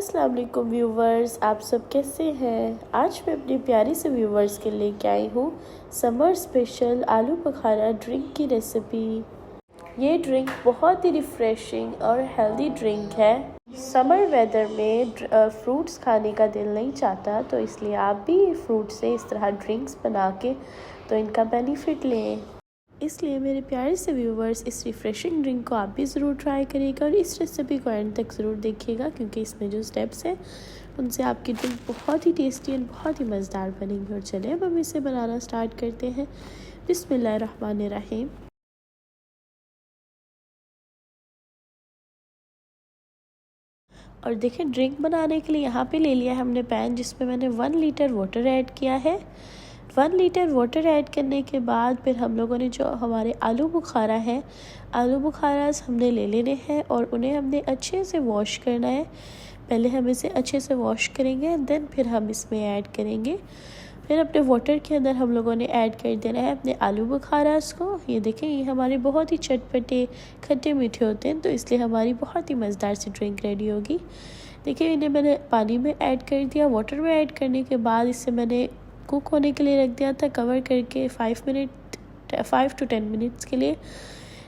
अस्सलाम वालेकुम व्यूवर्स, आप सब कैसे हैं। आज मैं अपनी प्यारी से व्यूवर्स के लेके आई हूँ समर स्पेशल आलू बखारा ड्रिंक की रेसिपी। ये ड्रिंक बहुत ही रिफ़्रेशिंग और हेल्दी ड्रिंक है। समर वेदर में फ्रूट्स खाने का दिल नहीं चाहता, तो इसलिए आप भी फ्रूट से इस तरह ड्रिंक्स बना के तो इनका बेनिफिट लें। इसलिए मेरे प्यारे से व्यूवर्स, इस रिफ़्रेशिंग ड्रिंक को आप भी ज़रूर ट्राई करिएगा और इस रेसिपी को एंड तक ज़रूर देखिएगा, क्योंकि इसमें जो स्टेप्स हैं उनसे आपकी ड्रिंक बहुत ही टेस्टी एंड बहुत ही मज़ेदार बनेगी। और चलिए अब हम इसे बनाना स्टार्ट करते हैं। बिस्मिल्लाहिर्रहमानिर्रहीम। और देखिए, ड्रिंक बनाने के लिए यहाँ पे ले लिया है हमने पैन, जिसमें मैंने 1 लीटर वाटर ऐड किया है। 1 लीटर वाटर ऐड करने के बाद फिर हम लोगों ने जो हमारे आलू बुखारा है, आलू बुखारा हमने ले लेने हैं और उन्हें हमने अच्छे से वॉश करना है। पहले हम इसे अच्छे से वॉश करेंगे, देन फिर हम इसमें ऐड करेंगे। फिर अपने वाटर के अंदर हम लोगों ने ऐड कर देना है अपने आलू बुखारास को। ये देखें, ये हमारे बहुत ही चटपटे खट्टे मीठे होते हैं, तो इसलिए हमारी बहुत ही मज़ेदार सी ड्रिंक रेडी होगी। देखिए, इन्हें मैंने पानी में ऐड कर दिया। वाटर में ऐड करने के बाद इसे मैंने कुक होने के लिए रख दिया था कवर करके 5 to 10 मिनट्स के लिए।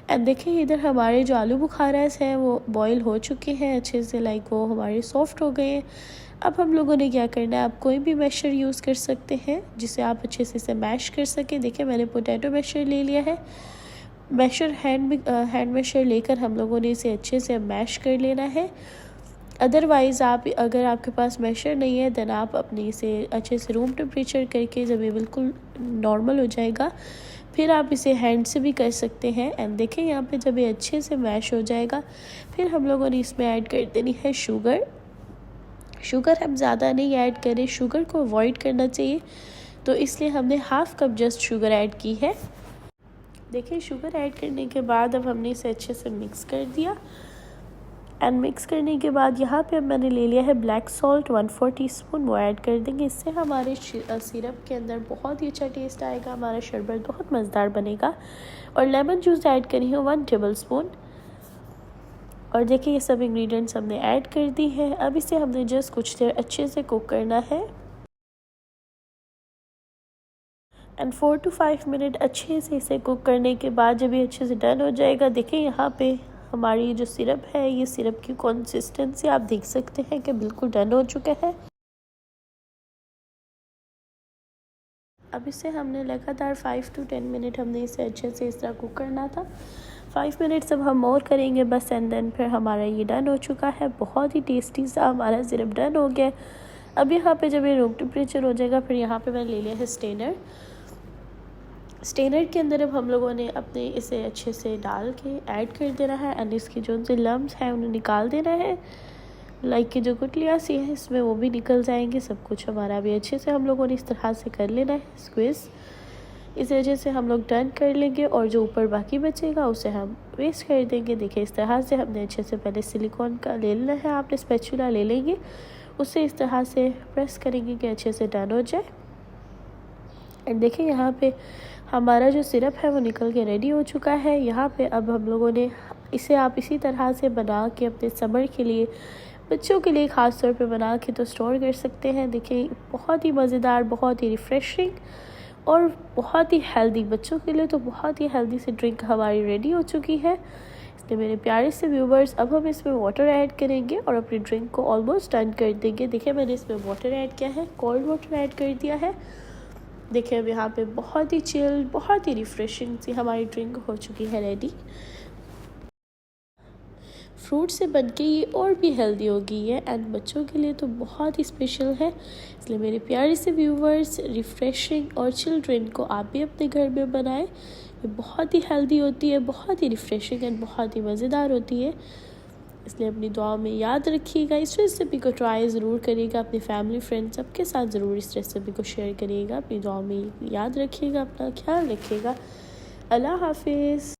एंड देखिए, इधर हमारे जो आलू बुखारास हैं वो बॉईल हो चुके हैं अच्छे से, लाइक वो हमारे सॉफ्ट हो गए हैं। अब हम लोगों ने क्या करना है, आप कोई भी मैशर यूज़ कर सकते हैं जिसे आप अच्छे से इसे मैश कर सकें। देखिए, मैंने पोटैटो मैशर ले लिया है। मैशर हैंड मैशर लेकर हम लोगों ने इसे अच्छे से मैश कर लेना है। अदरवाइज़ अगर आपके पास मैशर नहीं है, देन आप अपने इसे अच्छे से रूम टेम्परेचर करके, जब ये बिल्कुल नॉर्मल हो जाएगा, फिर आप इसे हैंड से भी कर सकते हैं। एंड देखें, यहाँ पे जब ये अच्छे से मैश हो जाएगा, फिर हम लोगों ने इसमें ऐड कर देनी है शुगर। हम ज़्यादा नहीं ऐड करें, शुगर को अवॉइड करना चाहिए, तो इसलिए हमने half cup just sugar add की है। देखिए, शुगर ऐड करने के बाद अब हमने इसे अच्छे से मिक्स कर दिया। एंड मिक्स करने के बाद यहाँ पे अब मैंने ले लिया है ब्लैक सॉल्ट 1/4 टीस्पून, वो ऐड कर देंगे। इससे हमारे सिरप के अंदर बहुत ही अच्छा टेस्ट आएगा, हमारा शरबत बहुत मज़ेदार बनेगा। और लेमन जूस ऐड करी है 1 टेबल स्पून। और देखिए, ये सब इंग्रेडिएंट्स हमने ऐड कर दी है। अब इसे हमने जस्ट कुछ देर अच्छे से कुक करना है। एंड 4 to 5 मिनट अच्छे से इसे कुक करने के बाद जब ये अच्छे से डन हो जाएगा, देखिए यहाँ पे हमारी जो सिरप है, ये सिरप की कंसिस्टेंसी आप देख सकते हैं कि बिल्कुल डन हो चुका है। अब इसे हमने लगातार 5 to 10 मिनट हमने इसे अच्छे से इस तरह कुक करना था। 5 मिनट्स अब हम और करेंगे बस, एंड देन फिर हमारा ये डन हो चुका है। बहुत ही टेस्टी सा हमारा सिरप डन हो गया। अब यहाँ पे जब ये रूम टेम्परेचर हो जाएगा, फिर यहाँ पे मैंने ले लिया है स्टेनर के अंदर अब हम लोगों ने अपने इसे अच्छे से डाल के ऐड कर देना है। एंड इसकी जो से लम्स हैं उन्हें निकाल देना है, लाइक की जो गुठलियाँ सी है इसमें वो भी निकल जाएंगे। सब कुछ हमारा भी अच्छे से हम लोगों ने इस तरह से कर लेना है स्क्विज़। इस वजह से हम लोग डन कर लेंगे और जो ऊपर बाकी बचेगा उसे हम वेस्ट कर देंगे। देखिए, इस तरह से हमने अच्छे से पहले सिलिकॉन का ले लेना है, आपने स्पैचुला ले लेंगे, उससे इस तरह से प्रेस करेंगे कि अच्छे से डन हो जाए। एंड देखिए, यहाँ पे हमारा जो सिरप है वो निकल के रेडी हो चुका है। यहाँ पे अब हम लोगों ने इसे आप इसी तरह से बना के अपने समर के लिए, बच्चों के लिए ख़ास तौर पे बना के तो स्टोर कर सकते हैं। देखिए, बहुत ही मज़ेदार, बहुत ही रिफ़्रेशिंग और बहुत ही हेल्दी, बच्चों के लिए तो बहुत ही हेल्दी सी ड्रिंक हमारी रेडी हो चुकी है। इसलिए मेरे प्यारे से व्यूवर्स, अब हम इसमें वाटर ऐड करेंगे और अपनी ड्रिंक को ऑलमोस्ट डन कर देंगे। देखिए, मैंने इसमें वाटर ऐड किया है, कोल्ड वाटर ऐड कर दिया है। देखिए, अब यहाँ पे बहुत ही चिल, बहुत ही रिफ़्रेशिंग सी हमारी ड्रिंक हो चुकी है रेडी। फ्रूट से बनके ये और भी हेल्दी हो गई है एंड बच्चों के लिए तो बहुत ही स्पेशल है। इसलिए मेरे प्यारे से व्यूवर्स, रिफ़्रेशिंग और चिल ड्रिंक को आप भी अपने घर में बनाएं। ये बहुत ही हेल्दी होती है, बहुत ही रिफ़्रेशिंग एंड बहुत ही मज़ेदार होती है। इसलिए अपनी दुआ में याद रखिएगा, इस रेसिपी को ट्राई ज़रूर करिएगा, अपनी फैमिली फ्रेंड सबके साथ ज़रूर इस रेसिपी को शेयर करिएगा। अपनी दुआ में याद रखिएगा, अपना ख्याल रखिएगा। अल्लाह हाफिज़।